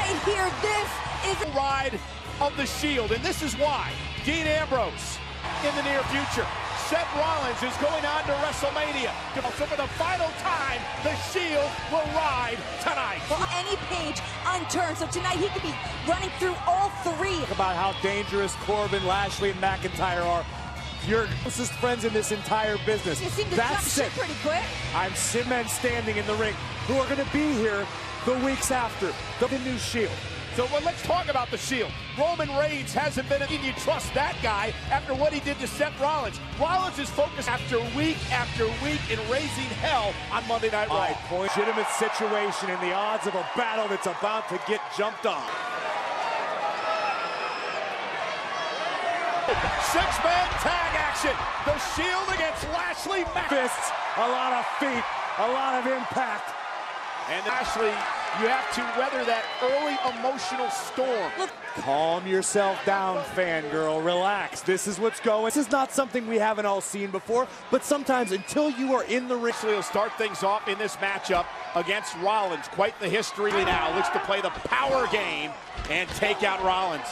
right here. This is a ride of the Shield, and this is why. Dean Ambrose in the near future. Seth Rollins is going on to WrestleMania. So for the final time, the Shield will ride tonight. well, any page unturned. So tonight he could be running through all three. About how dangerous Corbin, Lashley, and McIntyre are. Your closest friends in this entire business. You seem to jump ship pretty quick. I'm seeing men standing in the ring who are going to be here the weeks after the new Shield. So let's talk about the Shield. Roman Reigns hasn't been, you trust that guy after what he did to Seth Rollins. Rollins is focused after week in raising hell on Monday Night Raw. Legitimate situation and the odds of a battle that's about to get jumped on. Six-man tag action. The Shield against Lashley. Fists, a lot of feet, a lot of impact. And Lashley, you have to weather that early emotional storm. Look. Calm yourself down, fangirl. Relax. This is what's going. This is not something we haven't all seen before, but sometimes until you are in the ring. Lashley will start things off in this matchup against Rollins. Quite the history now. Looks to play the power game and take out Rollins.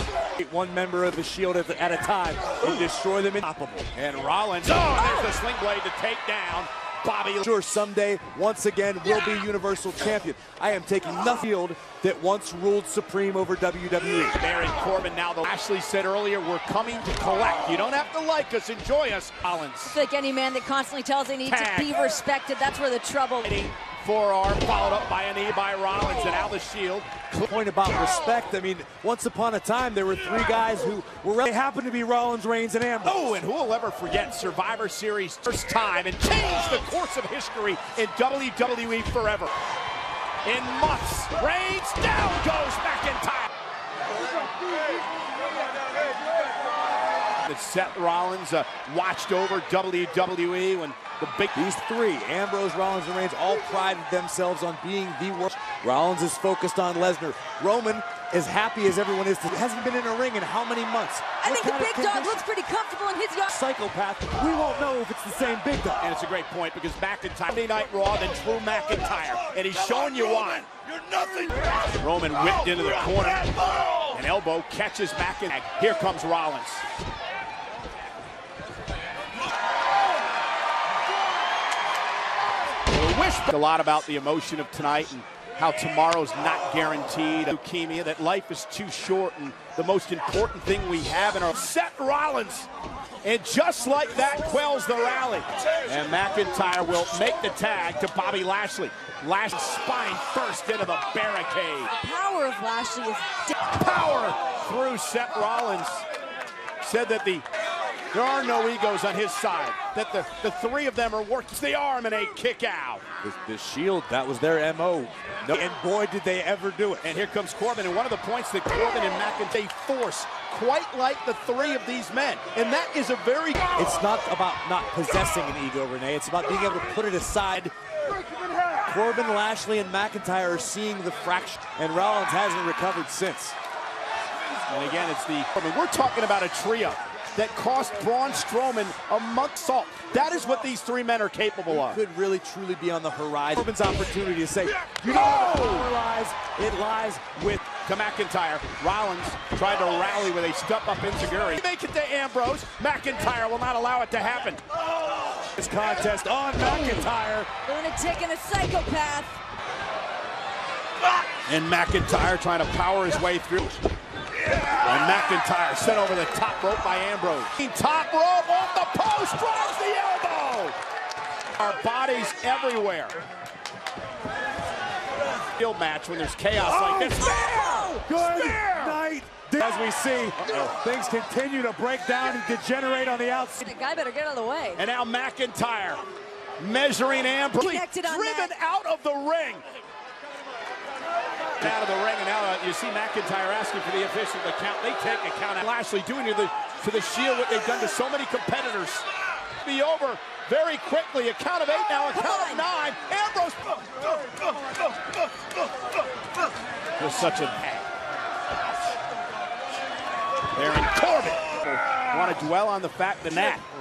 One member of the Shield at a time and destroy them unstoppable. And Rollins, there's the sling blade to take down Babby. Sure, someday, once again, will be Universal Champion. I am taking the Shield that once ruled supreme over WWE. Baron Corbin now, Lashley said earlier, we're coming to collect. You don't have to like us, enjoy us, Rollins. It's like any man that constantly tells they need to be respected. That's where the trouble is. Forearm followed up by a knee by Rollins, and now the Shield. Point about respect. I mean, once upon a time, there were three guys who were they happened to be Rollins, Reigns, and Ambrose. Oh, and who will ever forget Survivor Series first time and change the course of history in WWE forever. In months, Reigns, down goes McIntyre. That Seth Rollins watched over WWE when These three, Ambrose, Rollins, and Reigns, all prided themselves on being the worst. Rollins is focused on Lesnar. Roman, as happy as everyone is, hasn't been in a ring in how many months? I think the big dog looks pretty comfortable in his yard. Psychopath, we won't know if it's the same big dog. And it's a great point because McIntyre, Monday Night Raw, then Drew McIntyre, and he's showing you why. You're nothing. Roman whipped into the corner. An elbow catches McIntyre. Here comes Rollins. A lot about the emotion of tonight and how tomorrow's not guaranteed. Leukemia, that life is too short, and the most important thing we have in our Seth Rollins. And just like that, quells the rally. And McIntyre will make the tag to Bobby Lashley. Lashley spine first into the barricade. The power of Lashley is power through Seth Rollins. Said that there are no egos on his side, that the three of them are working the arm and a kick out. The Shield, that was their MO. No, and boy, did they ever do it. And here comes Corbin, and one of the points that Corbin and McIntyre force, quite like the three of these men. And that is a very... It's not about not possessing an ego, Renee. It's about being able to put it aside. Corbin, Lashley, and McIntyre are seeing the fracture, and Rollins hasn't recovered since. And again, it's we're talking about a trio that cost Braun Strowman a month's salt. That is what these three men are capable of. Could really, truly be on the horizon. Corbin's opportunity to say, you know where the power lies? It lies with... To McIntyre. Rollins tried to rally with a step-up enziguri. Make it to Ambrose. McIntyre will not allow it to happen. This contest on McIntyre. lunatic and a psychopath. And McIntyre trying to power his way through. And McIntyre sent over the top rope by Ambrose. Top rope off the post, drives the elbow. Our bodies everywhere. Field match when there's chaos like this. Good night. As we see, things continue to break down and degenerate on the outside. The guy better get out of the way. And now McIntyre measuring Ambrose. Driven out of the ring. Out of the ring, and now you see McIntyre asking for the official to count. They take a count. Lashley doing to the Shield what they've done to so many competitors. Be over very quickly. A count of 8 now, a count of 9. Ambrose. Just such a... Baron Corbin Want to dwell on the fact that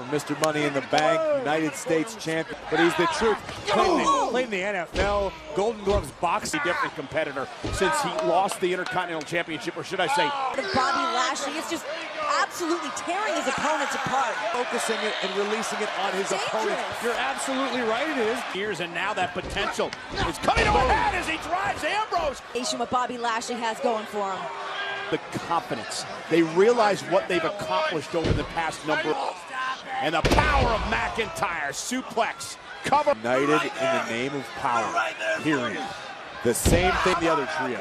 Mr. Money in the Bank, United States champion, but he's the truth. Played in the NFL, Golden Gloves boxing. Different competitor since he lost the Intercontinental Championship, or should I say, Bobby Lashley is just absolutely tearing his opponents apart. Focusing it and releasing it on his opponent. You're absolutely right, it is. years, and now that potential is coming to a head as he drives Ambrose. What Bobby Lashley has going for him. The confidence. They realize what they've accomplished over the past number. And the power of McIntyre. Suplex. Cover. United in the name of power. Period. The same thing the other trio.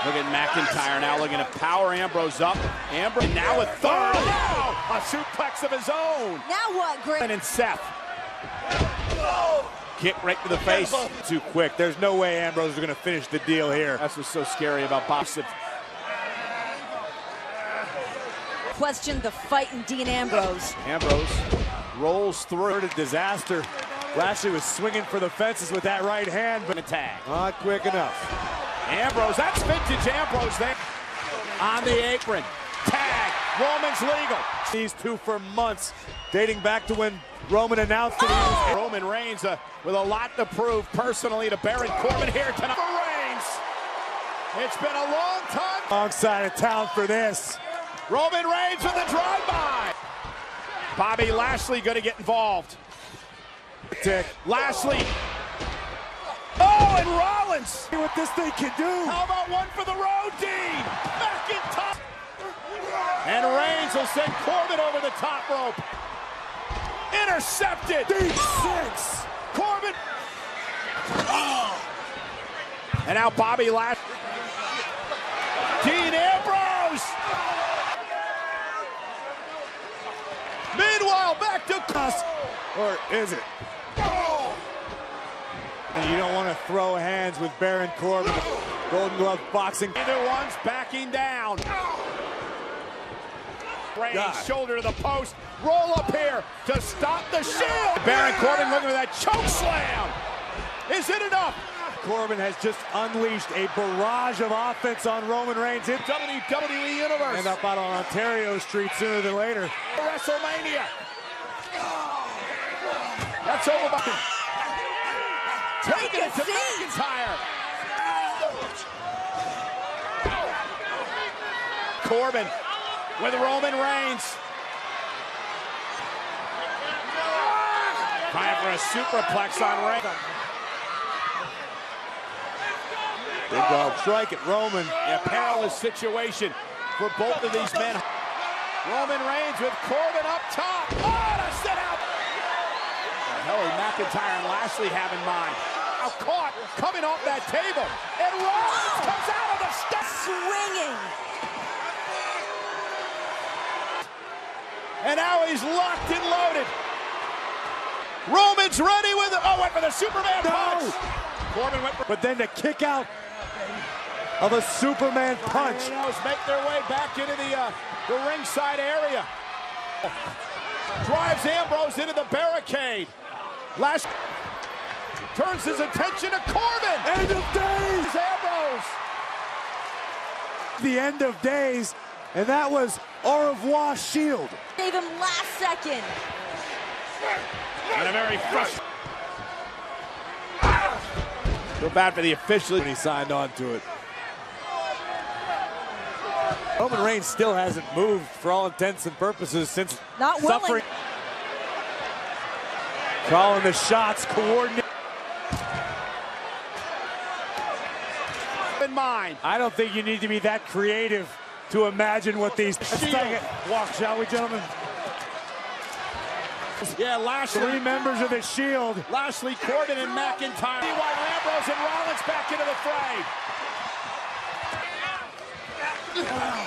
Look at McIntyre now looking to power Ambrose up. Ambrose now a third. Now a suplex of his own. Now what, Greg? And Seth. Kick right to the face. Too quick. There's no way Ambrose is going to finish the deal here. That's what's so scary about boxing. Question the fight in Dean Ambrose. Ambrose rolls through. A disaster. Lashley was swinging for the fences with that right hand, but a tag. Not quick enough. Ambrose, that's vintage Ambrose there. On the apron. Tag. Roman's legal. These two for months, dating back to when Roman announced that he was... Roman Reigns with a lot to prove personally to Baron Corbin here tonight. For Reigns. It's been a long time. Wrong side of town for this. Roman Reigns with a drive-by. Bobby Lashley going to get involved. Lashley. Oh, and Rollins. See what this thing can do. How about one for the road, Dean? McIntyre. And Reigns will send Corbin over the top rope. Intercepted. Deep six. Corbin. Oh. And now Bobby Lashley. Dean Ambrose. Meanwhile, back to Cuss. Or is it? And you don't want to throw hands with Baron Corbin. Golden Glove boxing. Either one's backing down. Reigns, shoulder to the post. Roll up here to stop the Shield. Baron Corbin looking for that choke slam. Is it enough? Corbin has just unleashed a barrage of offense on Roman Reigns in WWE Universe. End up out on Ontario Street sooner than later. WrestleMania. That's over by. Taking it to McIntyre. Corbin with Roman Reigns. Trying for a superplex on Reigns. Big dog strike at Roman. A perilous situation for both of these men. Roman Reigns with Corbin up top. Oh, to sit out. What the hell did McIntyre and Lashley have in mind? Now caught, coming off that table. And Rollins comes out of the steps. Swinging. And now he's locked and loaded. Roman's ready with it. Oh, went for the Superman punch. Corbin went for... But then the kick out of a Superman punch. Make their way back into the ringside area. Drives Ambrose into the barricade. Lashley turns his attention to Corbin. End of days. Ambrose. The end of days. And that was au revoir Shield. Gave him last second. And a very frustrating. Feel bad for the official. When he signed on to it. Roman Reigns still hasn't moved for all intents and purposes since Not suffering. Calling the shots, coordinating. In mind. I don't think you need to be that creative to imagine what these walk, shall we, gentlemen? Yeah, Lashley. Three members of the Shield. Lashley, Corbin, and McIntyre. Meanwhile, Ambrose and Rollins back into the fray.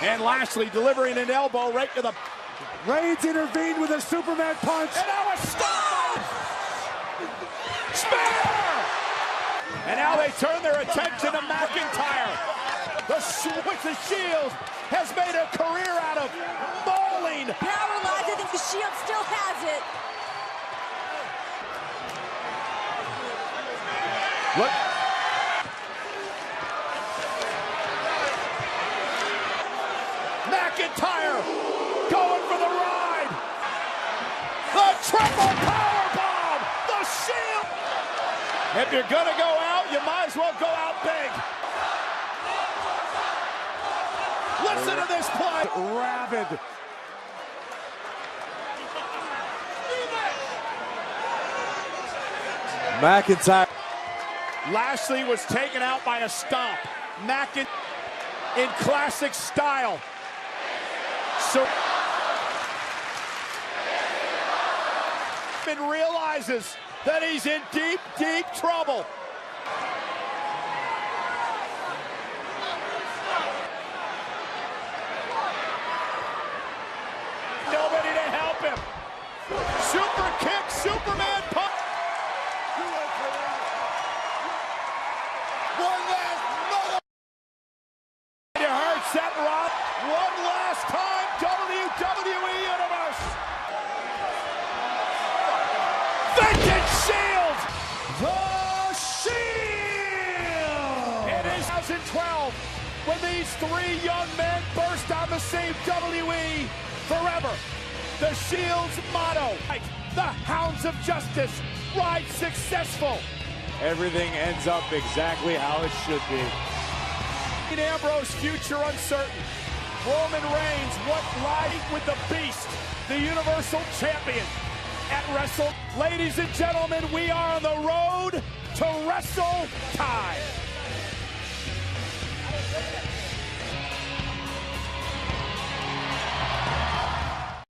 And Lashley delivering an elbow right to the... Reigns intervened with a Superman punch. And now a stop! Spear! And now they turn their attention to McIntyre. The Shield has made a career out of bowling. Paralyzed. I think the Shield still has it. Look. triple power bomb. The Shield. If you're gonna go out, you might as well go out big. Listen to this play. Rabid. McIntyre. Lashley was taken out by a stomp. In classic style. So realizes that he's in deep, deep trouble. Nobody to help him. Super kick, Superman punch. One last mother. You heard Seth Rollins. One last time, WWE Universe. Vintage Shield! The Shield! It is 2012 when these three young men burst on the same WWE forever. The Shield's motto, the Hounds of Justice, ride successful. Everything ends up exactly how it should be. Ambrose, future uncertain. Roman Reigns, what lies with the Beast, the Universal Champion at Wrestle. Ladies and gentlemen, we are on the road to Wrestle Time.